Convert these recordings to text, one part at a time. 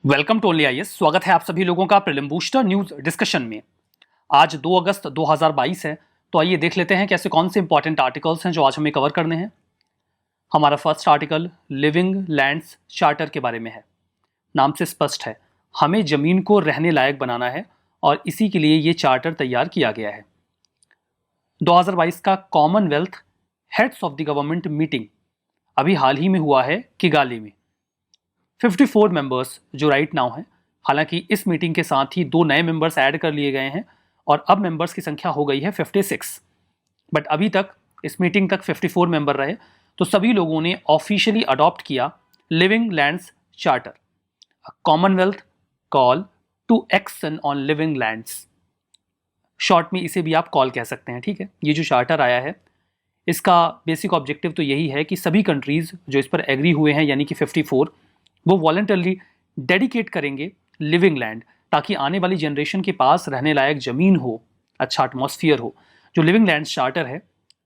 Welcome to only IAS. स्वागत है आप सभी लोगों का प्रीलिम बूस्टर न्यूज डिस्कशन में। आज 2 अगस्त 2022 है, तो आइए देख लेते हैं कैसे कौन से इंपॉर्टेंट आर्टिकल्स हैं जो आज हमें कवर करने हैं। हमारा first article living lands charter के बारे में है। नाम से स्पष्ट है, हमें जमीन को रहने लायक बनाना है और इसी के लिए ये चार्टर तैयार किया गया है। 2022 का Commonwealth heads of the government meeting अभी हाल ही में हुआ है किगाली में। 54 मेंबर्स जो राइट नाउ हैं, हालांकि इस मीटिंग के साथ ही 2 नए मेंबर्स ऐड कर लिए गए हैं और अब मेंबर्स की संख्या हो गई है 56। बट अभी तक इस मीटिंग तक 54 मेंबर रहे, तो सभी लोगों ने ऑफिशियली अडॉप्ट किया living lands charter, commonwealth call to action on living lands. Short में इसे भी आप कॉल कह सकते हैं, ठीक है। ये जो चार्टर आया है, इसका बेसिक ऑब्जेक्टिव तो यही है कि सभी कंट्रीज जो इस पर एग्री हुए हैं, यानी कि 54, वो वॉलंटरली डेडिकेट करेंगे लिविंग लैंड, ताकि आने वाली जनरेशन के पास रहने लायक ज़मीन हो, अच्छा एटमॉस्फियर हो। जो लिविंग लैंड चार्टर है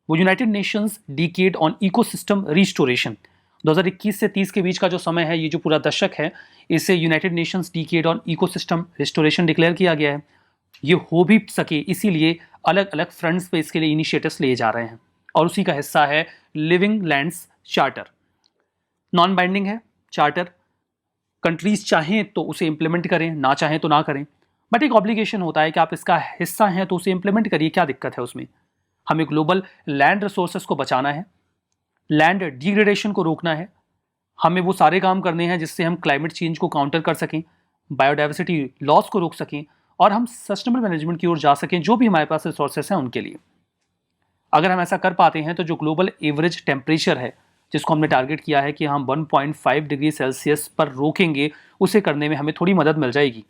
वो United Nations decade on ecosystem restoration 2021 से 30 के बीच का जो समय है, ये जो पूरा दशक है, इसे United Nations decade on ecosystem restoration declare किया गया है। ये हो भी सके इसीलिए अलग अलग फ्रंट्स पे इसके लिए इनिशिएटिव्स लिए जा रहे हैं और उसी का हिस्सा है living lands charter. Non binding है चार्टर, कंट्रीज चाहें तो उसे इंप्लीमेंट करें, ना चाहें तो ना करें, बट एक ऑब्लिगेशन होता है कि आप इसका हिस्सा हैं तो उसे इंप्लीमेंट करिए, क्या दिक्कत है उसमें। हमें ग्लोबल लैंड रिसोर्सेस को बचाना है, लैंड डिग्रेडेशन को रोकना है, हमें वो सारे काम करने हैं जिससे हम क्लाइमेट चेंज को काउंटर कर सकें, बायोडाइवर्सिटी लॉस को रोक सकें और हम सस्टेनेबल मैनेजमेंट की ओर जा सकें जो भी हमारे पास रिसोर्सेस हैं उनके लिए। अगर हम ऐसा कर पाते हैं तो जो ग्लोबल एवरेज टेम्परेचर है जिसको हमने टारगेट किया है कि हम 1.5 डिग्री सेल्सियस पर रोकेंगे, उसे करने में हमें थोड़ी मदद मिल जाएगी।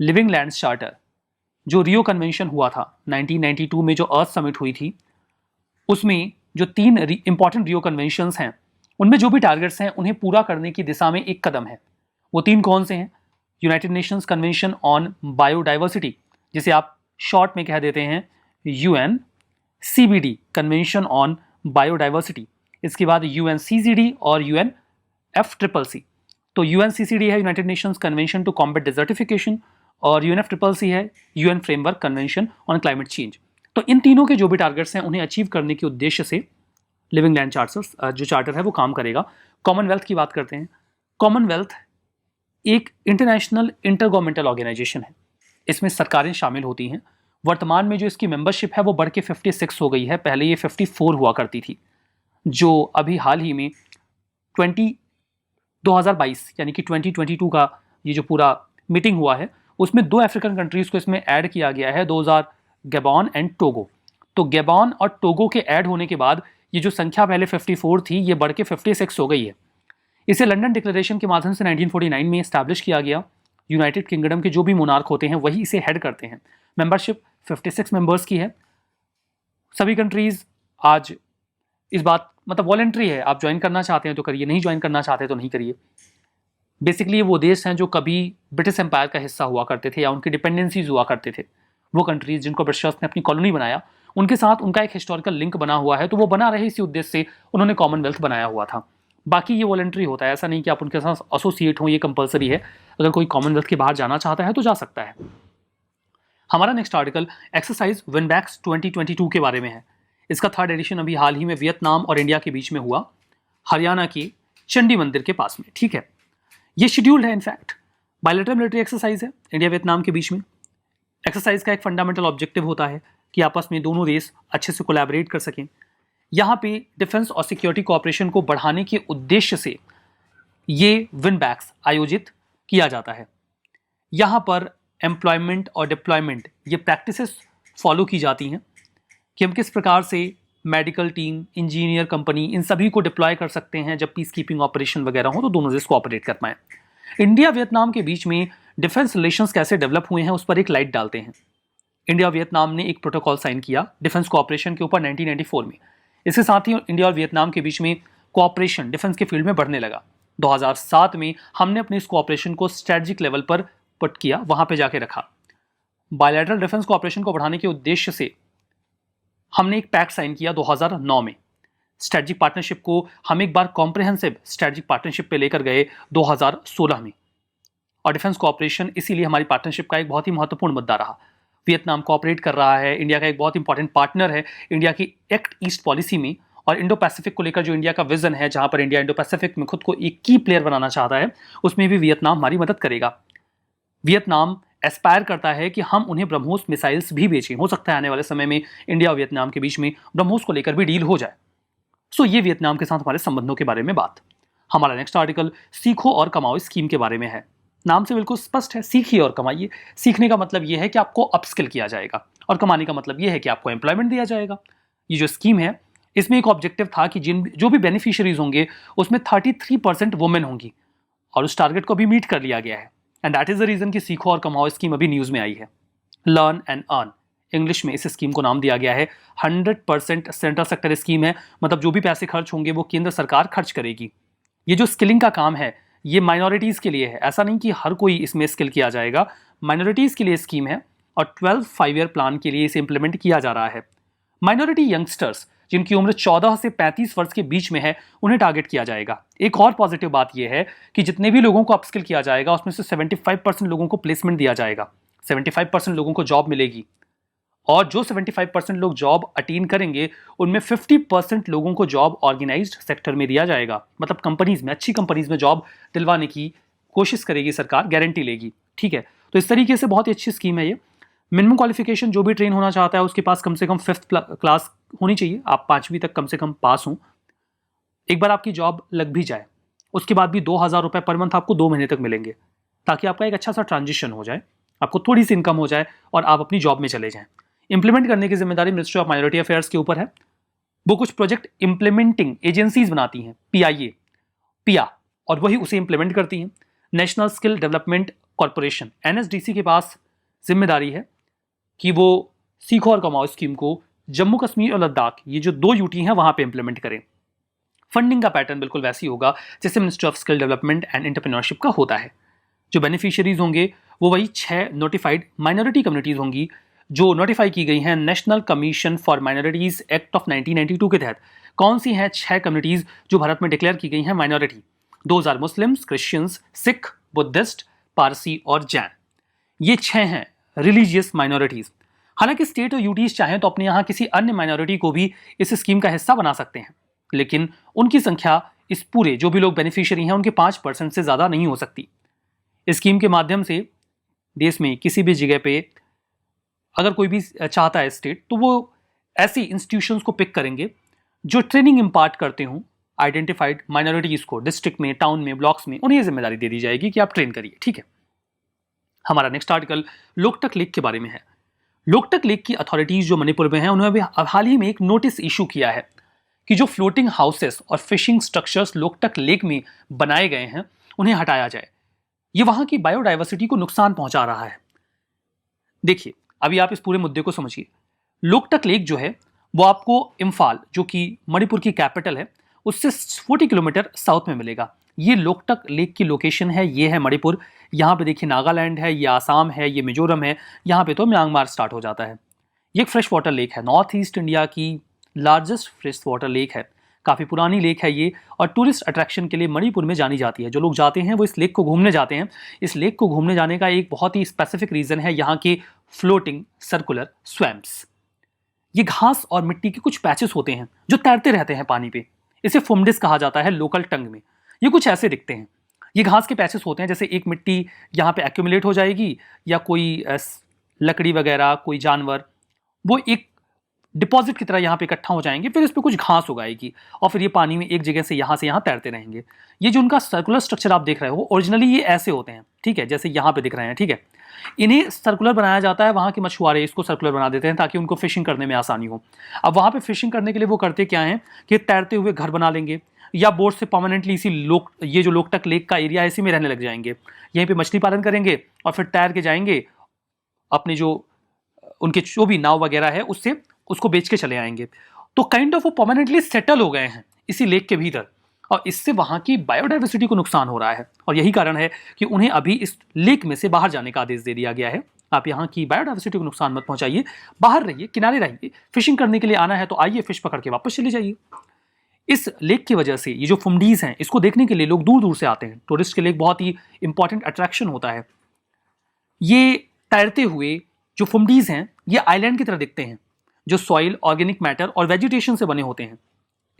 लिविंग लैंड्स चार्टर जो रियो कन्वेंशन हुआ था 1992 में, जो अर्थ समिट हुई थी, उसमें जो 3 इंपॉर्टेंट रियो कन्वेंशंस हैं, उनमें जो भी टारगेट्स हैं उन्हें पूरा करने की दिशा में एक कदम है। वो 3 कौन से हैं? United Nations convention on biodiversity, जिसे आप शॉर्ट में कह देते हैं UNCBD कन्वेंशन ऑन बायोडाइवर्सिटी। इसके बाद UNCCD और UNFCCC। तो UNCCD है United Nations convention to combat desertification और UNFCCC है UN framework convention on climate change. तो इन तीनों के जो भी टारगेट्स हैं उन्हें अचीव करने के उद्देश्य से लिविंग लैंड चार्टर्स जो चार्टर है वो काम करेगा। कॉमनवेल्थ की बात करते हैं। कॉमनवेल्थ एक इंटरनेशनल इंटरगवर्नमेंटल ऑर्गेनाइजेशन है, इसमें सरकारें शामिल होती हैं। वर्तमान में जो इसकी मेंबरशिप है वो बढ़ के 56 हो गई है, पहले ये 54 हुआ करती थी। जो अभी हाल ही में 2022 यानी कि 2022 का ये जो पूरा मीटिंग हुआ है, उसमें 2 अफ्रीकन कंट्रीज को इसमें ऐड किया गया है, those are Gabon and Togo. तो गैबॉन और टोगो के ऐड होने के बाद ये जो संख्या पहले 54 थी, ये बढ़ के 56 हो गई है। इसे लंदन डिक्लेरेशन के माध्यम से 1949 में इस्टेब्लिश किया गया। यूनाइटेड किंगडम के जो भी मोनार्क होते हैं वही इसे हेड करते हैं। मेंबरशिप 56 मेंबर्स की है। सभी कंट्रीज आज इस बात मतलब वॉलेंट्री है, आप ज्वाइन करना चाहते हैं तो करिए, नहीं ज्वाइन करना चाहते तो नहीं करिए। बेसिकली ये वो देश हैं जो कभी ब्रिटिश एम्पायर का हिस्सा हुआ करते थे या उनकी डिपेंडेंसीज हुआ करते थे। वो कंट्रीज जिनको ब्रिटिशर्स ने अपनी कॉलोनी बनाया, उनके साथ उनका एक हिस्टोरिकल लिंक बना हुआ है, तो वो बना रहे इसी उद्देश्य से उन्होंने कॉमनवेल्थ बनाया हुआ था। बाकी ये वॉलेंट्री होता है, ऐसा नहीं कि आप उनके साथ एसोसिएट हों, ये कंपलसरी है। अगर कोई कॉमनवेल्थ के बाहर जाना चाहता है तो जा सकता है। हमारा नेक्स्ट आर्टिकल एक्सरसाइज विनबैक्स 2022 के बारे में है। इसका 3rd एडिशन अभी हाल ही में वियतनाम और इंडिया के बीच में हुआ, हरियाणा के चंडी मंदिर के पास में, ठीक है। ये शेड्यूल्ड है, इनफैक्ट बायलैटरल मिलिट्री एक्सरसाइज है इंडिया वियतनाम के बीच में। एक्सरसाइज का एक फंडामेंटल ऑब्जेक्टिव होता है कि आपस में दोनों देश अच्छे से कोलैबोरेट कर सकें। यहाँ पे डिफेंस और सिक्योरिटी कोऑपरेशन को बढ़ाने के उद्देश्य से ये विनबैक्स आयोजित किया जाता है। यहाँ पर एम्प्लॉयमेंट और डिप्लॉयमेंट ये प्रैक्टिसेस फॉलो की जाती हैं कि हम किस प्रकार से मेडिकल टीम, इंजीनियर कंपनी, इन सभी को डिप्लॉय कर सकते हैं जब पीस कीपिंग ऑपरेशन वगैरह हो, तो दोनों देश कोऑपरेट कर पाएं। इंडिया वियतनाम के बीच में डिफेंस रिलेशंस कैसे डेवलप हुए हैं उस पर एक लाइट डालते हैं। इंडिया वियतनाम ने एक प्रोटोकॉल साइन किया डिफेंस कोऑपरेशन के ऊपर 1994 में। इसके साथ ही इंडिया और वियतनाम के बीच में कोऑपरेशन डिफेंस के फील्ड में बढ़ने लगा। 2007 में हमने अपने इस कोऑपरेशन को स्ट्रेटेजिक लेवल पर पुट किया, वहां पे जाके रखा। बायलैटरल डिफेंस कोऑपरेशन को बढ़ाने के उद्देश्य से हमने एक पैक्ट साइन किया 2009 में। स्ट्रेटेजिक पार्टनरशिप को हम एक बार कॉम्प्रिहेंसिव स्ट्रेटेजिक पार्टनरशिप पे लेकर गए 2016 में। और डिफेंस कोऑपरेशन इसीलिए हमारी पार्टनरशिप का एक बहुत ही महत्वपूर्ण मुद्दा रहा। वियतनाम कोऑपरेट कर रहा है, इंडिया का एक बहुत इंपॉर्टेंट पार्टनर है इंडिया की एक्ट ईस्ट पॉलिसी में, और इंडो पैसिफिक को लेकर जो इंडिया का विजन है, जहां पर इंडिया इंडो पैसिफिक में खुद को एक की प्लेयर बनाना चाहता है, उसमें भी वियतनाम हमारी मदद करेगा। वियतनाम एस्पायर करता है कि हम उन्हें ब्रह्मोस मिसाइल्स भी बेचें। हो सकता है आने वाले समय में इंडिया और वियतनाम के बीच में ब्रह्मोस को लेकर भी डील हो जाए। सो ये वियतनाम के साथ हमारे संबंधों के बारे में बात। हमारा नेक्स्ट आर्टिकल सीखो और कमाओ स्कीम के बारे में है। नाम से बिल्कुल स्पष्ट है, सीखिए और कमाइए। सीखने का मतलब यह है कि आपको अपस्किल किया जाएगा, और कमाने का मतलब यह है कि आपको एम्प्लॉयमेंट दिया जाएगा। ये जो स्कीम है, इसमें एक ऑब्जेक्टिव था कि जो भी बेनिफिशियरीज होंगे उसमें 33% वुमेन होंगी, और उस टारगेट को भी मीट कर लिया गया है। And that is the reason कि सीखो और कमाओ स्कीम अभी न्यूज में आई है। लर्न एंड अर्न, इंग्लिश में इस स्कीम को नाम दिया गया है। 100% सेंट्रल सेक्टर स्कीम है, मतलब जो भी पैसे खर्च होंगे वो केंद्र सरकार खर्च करेगी। ये जो स्किलिंग का काम है ये माइनॉरिटीज के लिए है, ऐसा नहीं कि हर कोई इसमें स्किल किया जाएगा। माइनॉरिटीज के लिए स्कीम है, और 12 5 ईयर प्लान के लिए इसे इंप्लीमेंट किया जा रहा है। माइनॉरिटी यंगस्टर्स जिनकी उम्र 14 से 35 वर्ष के बीच में है, उन्हें टारगेट किया जाएगा। एक और पॉजिटिव बात यह है कि जितने भी लोगों को अपस्किल किया जाएगा उसमें से 75% लोगों को प्लेसमेंट दिया जाएगा, 75% लोगों को जॉब मिलेगी, और जो 75% लोग जॉब अटेन करेंगे उनमें 50% लोगों को जॉब ऑर्गेनाइज्ड सेक्टर में दिया जाएगा। मतलब कंपनीज में, अच्छी कंपनीज में जॉब दिलवाने की कोशिश करेगी सरकार, गारंटी लेगी। ठीक है, तो इस तरीके से बहुत ही अच्छी स्कीम है ये। मिनिमम क्वालिफिकेशन, जो भी ट्रेन होना चाहता है उसके पास कम से कम 5th क्लास होनी चाहिए। आप 5वीं तक कम से कम पास हों। एक बार आपकी जॉब लग भी जाए उसके बाद भी 2,000 रुपये पर मंथ आपको 2 महीने तक मिलेंगे, ताकि आपका एक अच्छा सा ट्रांजिशन हो जाए, आपको थोड़ी सी इनकम हो जाए और आप अपनी जॉब में चले जाएं। इंप्लीमेंट करने की जिम्मेदारी मिनिस्ट्री ऑफ माइनॉरिटी अफेयर्स के ऊपर है। वो कुछ प्रोजेक्ट इंप्लीमेंटिंग एजेंसीज बनाती हैं, PIA, पिया, और वही उसे इंप्लीमेंट करती हैं। National skill development corporation, NSDC के पास जिम्मेदारी है कि वो सीखो और कमाओ स्कीम को जम्मू कश्मीर और लद्दाख, ये जो 2 UT हैं, वहां पे इंप्लीमेंट करें। फंडिंग का पैटर्न बिल्कुल वैसी होगा जैसे ministry of skill development and entrepreneurship का होता है। जो बेनिफिशियरीज होंगे वो वही 6 नोटिफाइड माइनॉरिटी कम्युनिटीज होंगी जो नोटिफाई की गई हैं national commission for minorities act of 1992 के तहत। कौन सी हैं 6 कम्युनिटीज जो भारत में डिक्लेयर की गई हैं minority? Those are Muslims, Christians, Sikh, Buddhist, Parsi और जैन। ये 6 हैं रिलीजियस माइनॉरिटीज। हालांकि स्टेट और यूटीज चाहें तो अपने यहाँ किसी अन्य माइनॉरिटी को भी इस स्कीम का हिस्सा बना सकते हैं, लेकिन उनकी संख्या इस पूरे जो भी लोग बेनिफिशियरी हैं उनके 5% से ज़्यादा नहीं हो सकती। इस स्कीम के माध्यम से देश में किसी भी जगह पे अगर कोई भी चाहता है स्टेट, तो वो ऐसी इंस्टीट्यूशंस को पिक करेंगे जो ट्रेनिंग इम्पार्ट करते हों आइडेंटिफाइड माइनॉरिटीज़ को। डिस्ट्रिक्ट में, टाउन में, ब्लॉक्स में उन्हें जिम्मेदारी दे दी जाएगी कि आप ट्रेन करिए। ठीक है, हमारा नेक्स्ट आर्टिकल लोकटक लेक के बारे में है। लोकटक लेक की अथॉरिटीज जो मणिपुर में हैं उन्होंने भी हाल ही में एक नोटिस इशू किया है कि जो फ्लोटिंग हाउसेस और फिशिंग स्ट्रक्चर्स लोकटक लेक में बनाए गए हैं उन्हें हटाया जाए। ये वहां की बायोडाइवर्सिटी को नुकसान पहुंचा रहा है। देखिए, अभी आप इस पूरे मुद्दे को समझिए। लोकटक लेक जो है वो आपको इम्फाल, जो कि मणिपुर की कैपिटल है, उससे 40 किलोमीटर साउथ में मिलेगा। ये लोकटक लेक की लोकेशन है, ये है मणिपुर। यहाँ पे देखिए नागालैंड है, ये आसाम है, ये मिजोरम है, यहाँ पे तो म्यांमार स्टार्ट हो जाता है। ये एक फ्रेश वाटर लेक है, नॉर्थ ईस्ट इंडिया की लार्जेस्ट फ्रेश वाटर लेक है। काफ़ी पुरानी लेक है ये, और टूरिस्ट अट्रैक्शन के लिए मणिपुर में जानी जाती है। जो लोग जाते हैं वो इस लेक को घूमने जाते हैं। इस लेक को घूमने जाने का एक बहुत ही स्पेसिफिक रीज़न है यहाँ के फ्लोटिंग सर्कुलर स्वैम्प्स। ये घास और मिट्टी के कुछ पैचेस होते हैं जो तैरते रहते हैं पानी पे। इसे फुमडिस कहा जाता है लोकल टंग में। ये कुछ ऐसे दिखते हैं। ये घास के पैचेस होते हैं, जैसे एक मिट्टी यहाँ पे एक्यूमुलेट हो जाएगी, या कोई लकड़ी वगैरह, कोई जानवर, वो एक डिपॉजिट की तरह यहाँ पे इकट्ठा हो जाएंगे, फिर इस पर कुछ घास उगाएगी, और फिर ये पानी में एक जगह से यहाँ तैरते रहेंगे। ये जो उनका सर्कुलर स्ट्रक्चर आप देख रहे हो, ओरिजिनली ये ऐसे होते हैं। ठीक है, जैसे यहाँ पे दिख रहे हैं। ठीक है, इन्हें सर्कुलर बनाया जाता है। वहाँ के मछुआरे इसको सर्कुलर बना देते हैं ताकि उनको फिशिंग करने में आसानी हो। अब वहाँ पे फिशिंग करने के लिए वो करते क्या हैं कि तैरते हुए घर बना लेंगे, या बोट से परमानेंटली ये जो लोकटक लेक का एरिया है इसी में रहने लग जाएंगे। यहीं पे मछली पालन करेंगे और फिर तैर के जाएंगे, अपने जो उनके जो भी नाव वगैरह है उससे उसको बेच के चले आएंगे। तो काइंड ऑफ वो परमानेंटली सेटल हो गए हैं इसी लेक के भीतर, और इससे वहाँ की बायोडाइवर्सिटी को नुकसान हो रहा है। और यही कारण है कि उन्हें अभी इस लेक में से बाहर जाने का आदेश दे दिया गया है। आप यहाँ की बायोडाइवर्सिटी को नुकसान मत पहुँचाइए, बाहर रहिए, किनारे रहिए। फिशिंग करने के लिए आना है तो आइए, फिश पकड़ के वापस चले जाइए। इस लेक की वजह से ये जो फुमडीज हैं इसको देखने के लिए लोग दूर दूर से आते हैं। टूरिस्ट के लिए एक बहुत ही इंपॉर्टेंट अट्रैक्शन होता है। ये तैरते हुए जो फुमडीज हैं ये आइलैंड की तरह दिखते हैं जो सॉइल, ऑर्गेनिक मैटर और वेजिटेशन से बने होते हैं।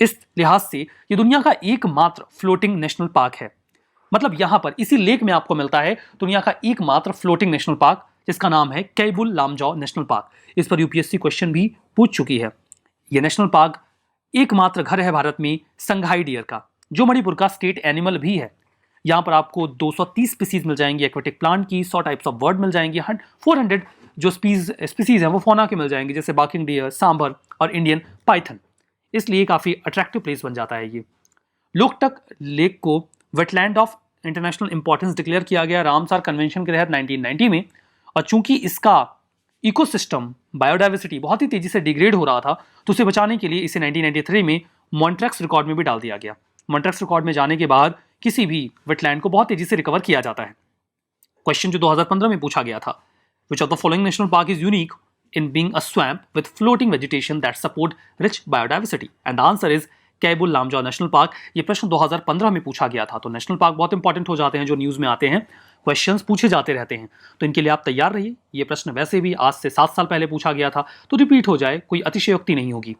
इस लिहाज से ये दुनिया का एकमात्र फ्लोटिंग नेशनल पार्क है। मतलब यहां पर इसी लेक में आपको मिलता है दुनिया का एकमात्र फ्लोटिंग नेशनल पार्क जिसका नाम है कैबुल लामजाओ नेशनल पार्क। इस पर यूपीएससी क्वेश्चन भी पूछ चुकी है। यह नेशनल पार्क एकमात्र घर है भारत में संघाई डियर का, जो मणिपुर का स्टेट एनिमल भी है। यहाँ पर आपको 230 स्पीसीज मिल जाएंगी एक्वेटिक प्लांट की, 100 टाइप्स ऑफ बर्ड मिल जाएंगी, 400 जो स्पीसीज हैं वो फौना के मिल जाएंगे, जैसे बाकिंग डियर, सांभर और इंडियन पाइथन। इसलिए काफ़ी अट्रैक्टिव प्लेस बन जाता है ये। लोकटक लेक को wetland of international importance declare किया गया रामसार कन्वेंशन के तहत 1990 में। और चूंकि इसका इकोसिस्टम बायोडाइवर्सिटी बहुत ही तेजी से डिग्रेड हो रहा था तो उसे बचाने के लिए इसे 1993 में मॉन्ट्रेक्स रिकॉर्ड में भी डाल दिया गया। मॉन्ट्रेक्स रिकॉर्ड में जाने के बाद किसी भी वेटलैंड को बहुत तेजी से रिकवर किया जाता है। क्वेश्चन जो 2015 में पूछा गया था, which of the following national park is unique in being a swamp with floating vegetation that support rich biodiversity, and the answer is Keibul Lamjao national park. ये प्रश्न 2015 में पूछा गया था। तो नेशनल पार्क बहुत इंपॉर्टेंट हो जाते हैं जो न्यूज़ में आते हैं, क्वेश्चंस पूछे जाते रहते हैं, तो इनके लिए आप तैयार रहिए। ये प्रश्न वैसे भी आज से 7 साल पहले पूछा गया था, तो रिपीट हो जाए कोई अतिशयोक्ति नहीं होगी।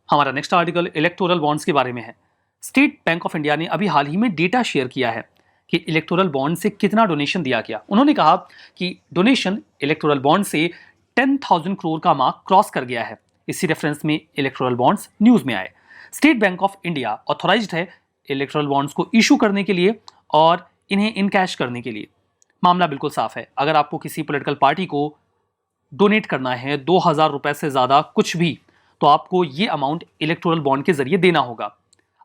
हमारा नेक्स्ट आर्टिकल इलेक्टोरल बॉन्ड्स के बारे में है। स्टेट बैंक ऑफ इंडिया ने अभी हाल ही में डेटा शेयर किया है कि इलेक्टोरल बॉन्ड से कितना डोनेशन दिया गया। उन्होंने कहा कि डोनेशन इलेक्टोरल बॉन्ड से 10,000 करोड़ का मार्क क्रॉस कर गया है। इसी रेफरेंस में इलेक्टोरल बॉन्ड्स न्यूज में आए। State Bank of India authorised है इलेक्टोरल बॉन्ड्स को इशू करने के लिए और इन्हें इनकैश करने के लिए। मामला बिल्कुल साफ है। अगर आपको किसी पॉलिटिकल पार्टी को डोनेट करना है 2,000 रुपए से ज़्यादा कुछ भी, तो आपको ये अमाउंट इलेक्टोरल बॉन्ड के जरिए देना होगा।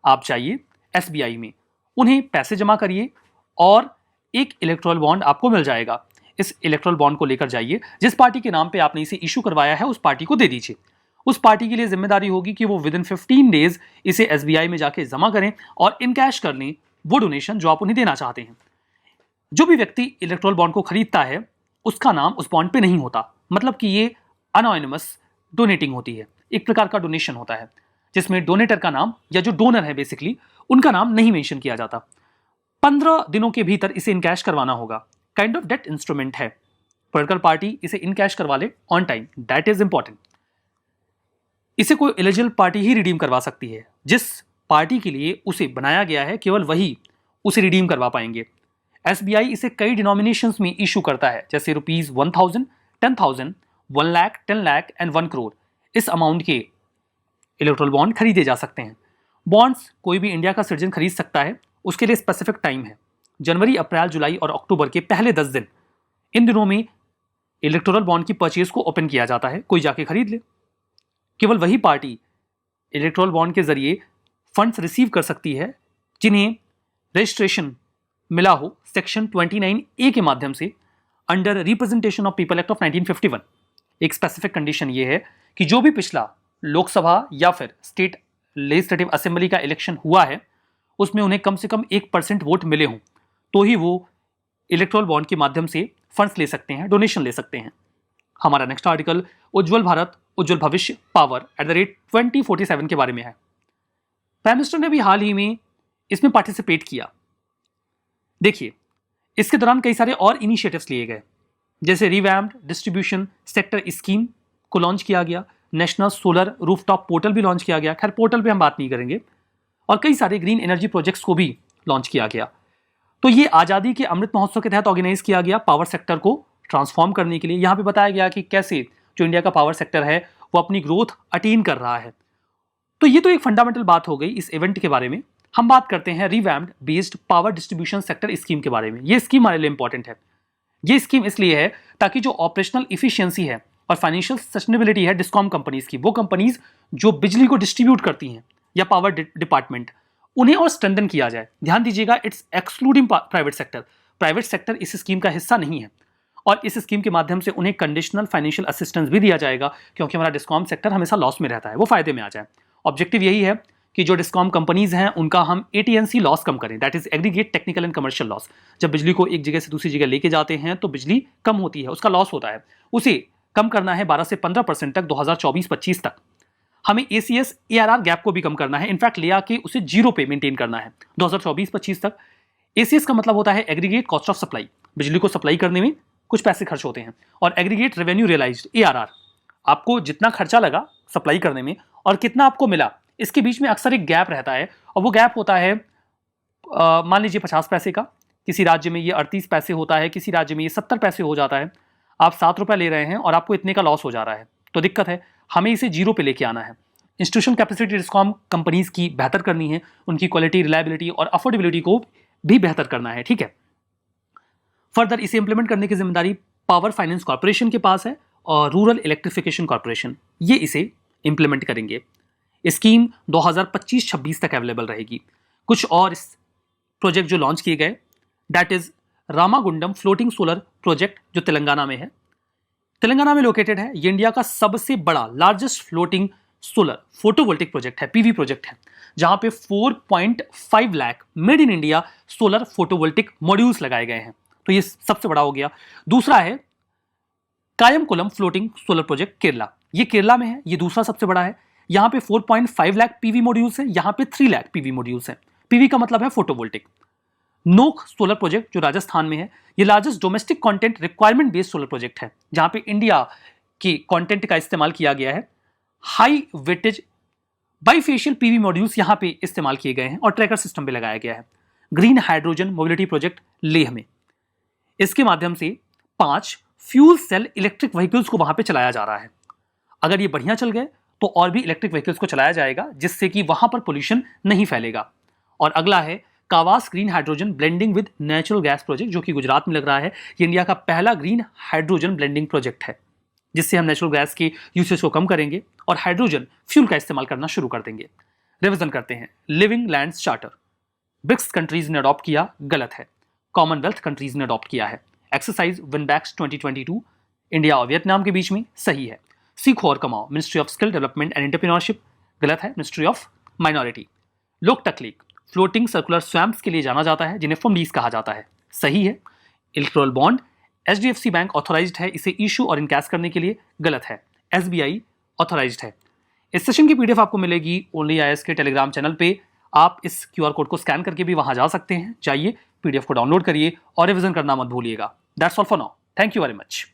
आप जाइए SBI में, उन्हें पैसे जमा करिए और एक इलेक्टोरल बॉन्ड आपको मिल जाएगा। इस इलेक्टोरल बॉन्ड को लेकर जाइए, जिस पार्टी के नाम पे आपने इसे इशू करवाया है उस पार्टी को दे दीजिए। उस पार्टी के लिए जिम्मेदारी होगी कि वो विदिन 15 डेज इसे SBI में जाके जमा करें और इनकैश कर लें वो डोनेशन जो आप उन्हें देना चाहते हैं। जो भी व्यक्ति इलेक्टोरल बॉन्ड को खरीदता है उसका नाम उस बॉन्ड पे नहीं होता, मतलब कि ये अनोनिमस डोनेटिंग होती है, एक प्रकार का डोनेशन होता है जिसमें डोनेटर का नाम या जो डोनर है बेसिकली उनका नाम नहीं मेंशन किया जाता। 15 दिनों के भीतर इसे इनकैश करवाना होगा। काइंड ऑफ डेट इंस्ट्रूमेंट है। पॉलिटिकल पार्टी इसे इनकैश करवा ले on time, that is important. इसे कोई एलिजिबल पार्टी ही रिडीम करवा सकती है। जिस पार्टी के लिए उसे बनाया गया है केवल वही उसे रिडीम करवा पाएंगे। SBI इसे कई डिनोमिनेशंस में इशू करता है, जैसे ₹1,000, 10,000, 1 लाख, 10 लाख एंड 1 करोड़। इस अमाउंट के इलेक्टोरल बॉन्ड खरीदे जा सकते हैं। बॉन्ड्स कोई भी इंडिया का सिटीजन खरीद सकता है, उसके लिए स्पेसिफिक टाइम है। जनवरी, अप्रैल, जुलाई और अक्टूबर के पहले 10 दिन, इन दिनों में इलेक्टोरल बॉन्ड की परचेज को ओपन किया जाता है, कोई जाके खरीद ले। केवल वही पार्टी इलेक्टोरल बॉन्ड के जरिए फंड्स रिसीव कर सकती है जिन्हें रजिस्ट्रेशन मिला हो सेक्शन 29A के माध्यम से under representation of people act of 1951। एक स्पेसिफिक कंडीशन ये है कि जो भी पिछला लोकसभा या फिर स्टेट लेजिस्लेटिव असेंबली का इलेक्शन हुआ है उसमें उन्हें कम से कम 1% वोट मिले हों, तो ही वो इलेक्टोरल बॉन्ड के माध्यम से फंड्स ले सकते हैं, डोनेशन ले सकते हैं। हमारा नेक्स्ट आर्टिकल उज्जवल भारत उज्जवल भविष्य पावर @2047 के बारे में है। प्राइम मिनिस्टर ने भी हाल ही में इसमें पार्टिसिपेट किया। देखिए, इसके दौरान कई सारे और इनिशिएटिव्स लिए गए, जैसे रिवैम्प्ड डिस्ट्रीब्यूशन सेक्टर स्कीम को लॉन्च किया गया, नेशनल सोलर रूफटॉप पोर्टल भी लॉन्च किया गया, खैर पोर्टल पे हम बात नहीं करेंगे, और कई सारे ग्रीन एनर्जी प्रोजेक्ट्स को भी लॉन्च किया गया। तो ये आज़ादी के अमृत महोत्सव के तहत ऑर्गेनाइज किया गया पावर सेक्टर को ट्रांसफॉर्म करने के लिए। यहाँ पे बताया गया कि कैसे जो इंडिया का पावर सेक्टर है वो अपनी ग्रोथ अटेन कर रहा है। तो ये तो एक फंडामेंटल बात हो गई इस इवेंट के बारे में। हम बात करते हैं revamped based power distribution sector scheme के बारे में। ये स्कीम हमारे लिए इंपॉर्टेंट है। ये स्कीम इसलिए है ताकि जो ऑपरेशनल इफिशियंसी है और फाइनेंशियल सस्टेनेबिलिटी है डिस्कॉम कंपनीज की, वो कंपनीज जो बिजली को डिस्ट्रीब्यूट करती हैं या पावर डिपार्टमेंट, उन्हें और स्ट्रेंथन किया जाए। ध्यान दीजिएगा, it's excluding private sector. Private sector इस स्कीम का हिस्सा नहीं है और इस स्कीम के माध्यम से उन्हें कंडीशनल फाइनेंशियल असिस्टेंस भी दिया जाएगा, क्योंकि हमारा डिस्कॉम सेक्टर हमेशा लॉस में रहता है, वो फायदे में आ जाए। ऑब्जेक्टिव यही है कि जो डिस्कॉम कंपनीज हैं उनका हम AT&C लॉस कम करें, that is aggregate technical and commercial loss. जब बिजली को एक जगह से दूसरी जगह लेके जाते हैं तो बिजली कम होती है, उसका लॉस होता है, उसे कम करना है 12 से 15% तक 2024-25 तक। हमें ACS ARR गैप को भी कम करना है, इनफैक्ट ले आके उसे जीरो पे मेंटेन करना है 2024-25 तक। ACS का मतलब होता है एग्रीगेट कॉस्ट ऑफ सप्लाई, बिजली को सप्लाई करने में कुछ पैसे खर्च होते हैं, और एग्रीगेट रेवेन्यू रियलाइज्ड ARR, आपको जितना खर्चा लगा सप्लाई करने में और कितना आपको मिला, इसके बीच में अक्सर एक गैप रहता है, और वो गैप होता है मान लीजिए 50 पैसे का, किसी राज्य में ये 38 पैसे होता है, किसी राज्य में ये 70 पैसे हो जाता है। आप 7 रुपये ले रहे हैं और आपको इतने का लॉस हो जा रहा है, तो दिक्कत है, हमें इसे जीरो पे लेके आना है। इंस्टीट्यूशन कैपेसिटी डिस्कॉम कंपनीज की बेहतर करनी है, उनकी क्वालिटी, रिलायबिलिटी और अफोर्डेबिलिटी को भी बेहतर करना है, ठीक है। फर्दर इसे इंप्लीमेंट करने की जिम्मेदारी पावर फाइनेंस कॉर्पोरेशन के पास है और रूरल इलेक्ट्रिफिकेशन कॉर्पोरेशन, ये इसे इंप्लीमेंट करेंगे। स्कीम 2025-26 तक अवेलेबल रहेगी। कुछ और प्रोजेक्ट जो लॉन्च किए गए, that is Ramagundam floating solar project जो तेलंगाना में है, तेलंगाना में लोकेटेड है। ये इंडिया का सबसे बड़ा largest floating solar photovoltaic project है, पीवी प्रोजेक्ट है, जहां पे 4.5 lakh made in India solar photovoltaic modules लगाए गए हैं, तो ये सबसे बड़ा हो गया। दूसरा है Kayamkulam floating solar project Kerala, ये केरला में है, ये दूसरा सबसे बड़ा है। यहां पे 4.5 लाख पीवी मॉड्यूल्स है, यहां पे 3 लाख पीवी मॉड्यूल्स है। पीवी का मतलब है फोटोवोल्टिक। नोक सोलर प्रोजेक्ट जो राजस्थान में है, ये largest domestic content requirement based solar project है, जहां पे इंडिया की कंटेंट का इस्तेमाल किया गया है। High weightage bifacial PV modules यहां पे इस्तेमाल किए गए हैं और ट्रैकर सिस्टम पे लगाया गया है। Green hydrogen mobility project Leh में, इसके माध्यम से 5 फ्यूल सेल इलेक्ट्रिक व्हीकल्स को वहां पे चलाया जा रहा है। अगर ये बढ़िया चल गए तो और भी इलेक्ट्रिक व्हीकल्स को चलाया जाएगा, जिससे कि वहां पर पोल्यूशन नहीं फैलेगा। और अगला है Kawas green hydrogen blending with natural gas project, जो कि गुजरात में लग रहा है। ये इंडिया का पहला ग्रीन हाइड्रोजन ब्लेंडिंग प्रोजेक्ट है, जिससे हम नेचुरल गैस के यूसेज को कम करेंगे और हाइड्रोजन फ्यूल का इस्तेमाल करना शुरू कर देंगे। रिवीजन करते हैं। Living lands charter BRICS countries ने अडॉप्ट किया, गलत है। कॉमनवेल्थ कंट्रीज ने अडॉप्ट किया है। एक्सरसाइज विनबैक्स 2022 इंडिया और वियतनाम के बीच में, सही है। सीखो और कमाओ ministry of skill development and entrepreneurship, गलत है, मिनिस्ट्री ऑफ माइनॉरिटी। लोक टकलीक फ्लोटिंग सर्कुलर स्वैम्प्स के लिए जाना जाता है, जिन्हें फंडीज कहा जाता है, सही है। Electoral bond HDFC bank authorised है इसे इशू और इनकैश करने के लिए, गलत है। SBI ऑथोराइज्ड है। इस सेशन की PDF आपको मिलेगी ओनली IAS के टेलीग्राम चैनल पे। आप इस QR कोड को स्कैन करके भी वहां जा सकते हैं। जाइए PDF को डाउनलोड करिए और रिवीजन करना मत भूलिएगा। That's all for now, thank you very much.